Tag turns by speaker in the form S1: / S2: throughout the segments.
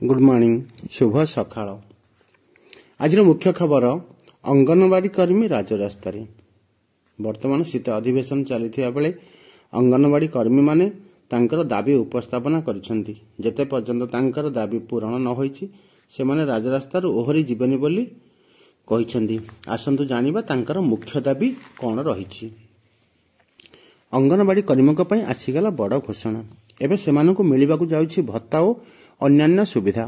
S1: Good morning शुभ सकाळ। आज मुख्य खबर अंगनवाड़ी कर्मी राजरास्त वर्तमान शीत अधिवेशन चली बेले अंगनवाड़ी कर्मी माने तांकर दाबी उपस्थापना करिसेंती। जेते पर्यंत तांकर दाबी पूरण न होईची से माने राजरास्तार ओहरी जीवनी बोली कहिसेंती। आसंतु जानिबा तांकर मुख्य दाबी कोन रहिची। अंगनवाड़ी कर्मीक पई आसीगला बड़ घोषणा। एबे सेमानकु मिलिबाकु जाउची भत्ता ओ अन्यान्य सुविधा।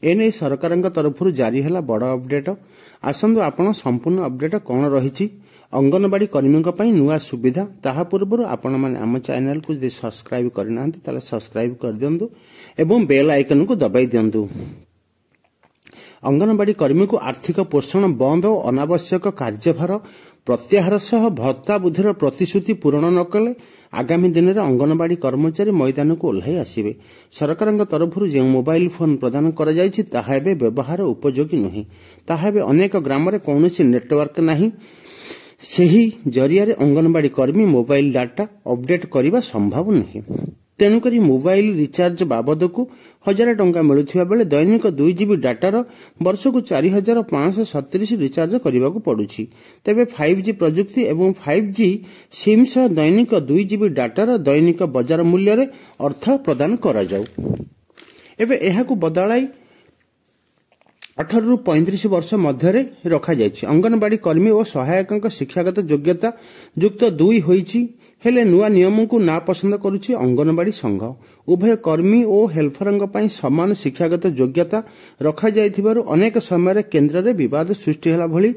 S1: एने सरकार तरफ जारी है बड़ अपडेट। आसंतु आपण संपूर्ण अपडेट कौन रही अंगनवाड़ी कर्मी नुआ सुविधा ताहा पूर्व आपण मैंने आम चैनल को सब्सक्राइब करना सब्सक्राइब कर दिंतु एवं बेल आइकन को दबाई दिंतु। अंगनवाड़ी कर्मी को आर्थिक पोषण बंद और अनावश्यक कार्यभार प्रत्याहार सह भत्ता बुद्धिर प्रतिश्रुति पूरण न कले आगामी दिन में अंगनवाड़ी कर्मचारी मैदान को ओह्लाई आसवे। सरकार तरफ जो मोबाइल फोन प्रदान कर व्यवहार उपयोगी नुहे। ताहा अनेक ग्राम में कौन नेटवर्क नहीं। सही जरिया अंगनवाड़ी कर्मी मोबाइल डाटा अपडेट करने संभव नुहे। तेणुक मोबाइल रिचार्ज बाबद को 1000 टंका मिलुथिबा बेले दैनिक 2 जीबी डाटार वर्ष को 4537 रिचार्ज करने को पड़ुछि। तेबे 5G प्रजुक्ति एवं 5G सिम सह दैनिक 2 जीबी डाटार दैनिक बजार मूल्य रे अर्थ प्रदान करा जाऊ। एबे एहाकु बदलाई 18 रु 35 वर्ष मध्य रखा जायछि। अंगनवाड़ी कर्मी और सहायक शिक्षागत योग्यता युक्त 2 होईछि। हेले नुआ नियम को ना पसंद करुछि अंगनवाड़ी संघ। उभय कर्मी और हेल्फरंग पई समान शिक्षागत योग्यता रखा जायथिबारु अनेक समय केन्द्र रे विवाद सृष्टि होला भली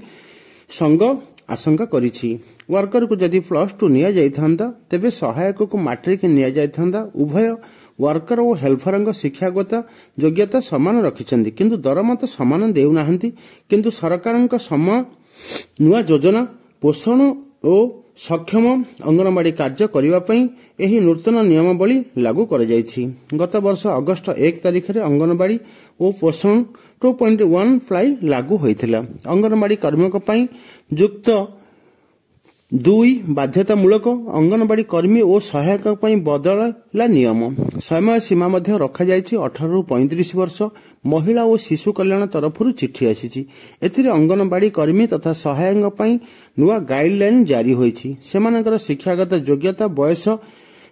S1: संघ आशंका करिछि। वर्कर को जदि +2 निया जायथांदा तेबे सहायक को मैट्रिक निया जायथांदा। उभय वर्कर और हेल्फरंग शिक्षागत योग्यता समान रखिछन्ति किंतु दरमा तो समान देउनाहंती। किंतु सरकारक समान नुआ योजना पोषण और सक्षम अंगनवाड़ी कार्य करने पई एही नूतन नियमावली लागू कर जायछि। गत वर्ष अगस्त 1 तारिख रे अंगनवाड़ी और पोषण 2.1 फ्लाई लागू होइथिला। अंगनवाड़ी कर्मियों पई युक्त 2 बाध्यतामूलक अंगनवाड़ी कर्मी और सहायक पई बदलला नियम। समय सीमा मध्य रखा जायछि 18 रु 35 वर्ष। महिला और शिशु कल्याण तरफ चिठी आसी। एथिरे अंगनवाड़ी कर्मी तथा सहायक पई नुआ गाइडलाइन जारी होईछि। सेमानकर शिक्षागत योग्यता बयस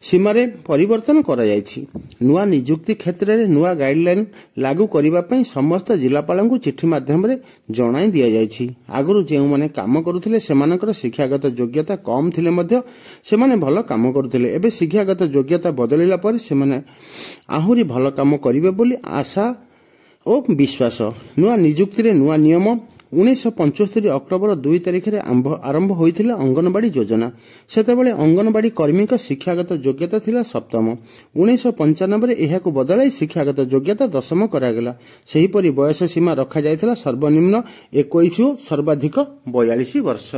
S1: सीमा रे परिवर्तन करा जायछि। नुआ नियुक्ति क्षेत्र रे नुआ गाइडलाइन लागू करिबा पई समस्त जिलापालंकु चिठी माध्यम रे जणाई दिया जायछि। आगरु जेउ माने काम करूथिले सेमानकर शिक्षागत योग्यता कम थिले मध्य सेमाने भलो काम करूथिले। एबे शिक्षागत योग्यता बदलिला पर सेमाने आहुरी भलो काम करिवे बोली आशा और विश्वास। नुआ नियुक्ति रे नुआ नियम 1975 अक्टोबर 2 तारिख रे आरंभ होइथिला अंगनवाड़ी योजना। सेतेबेले अंगनवाड़ी कर्मी का शिक्षागत योग्यता थिला सप्तम। 1995 रे एहाकु बदलाई शिक्षागत योग्यता दशम करागला। सेही परि बयस सीमा रखा जायथिला सर्वनिम्न 21 और सर्वाधिक 42 वर्ष।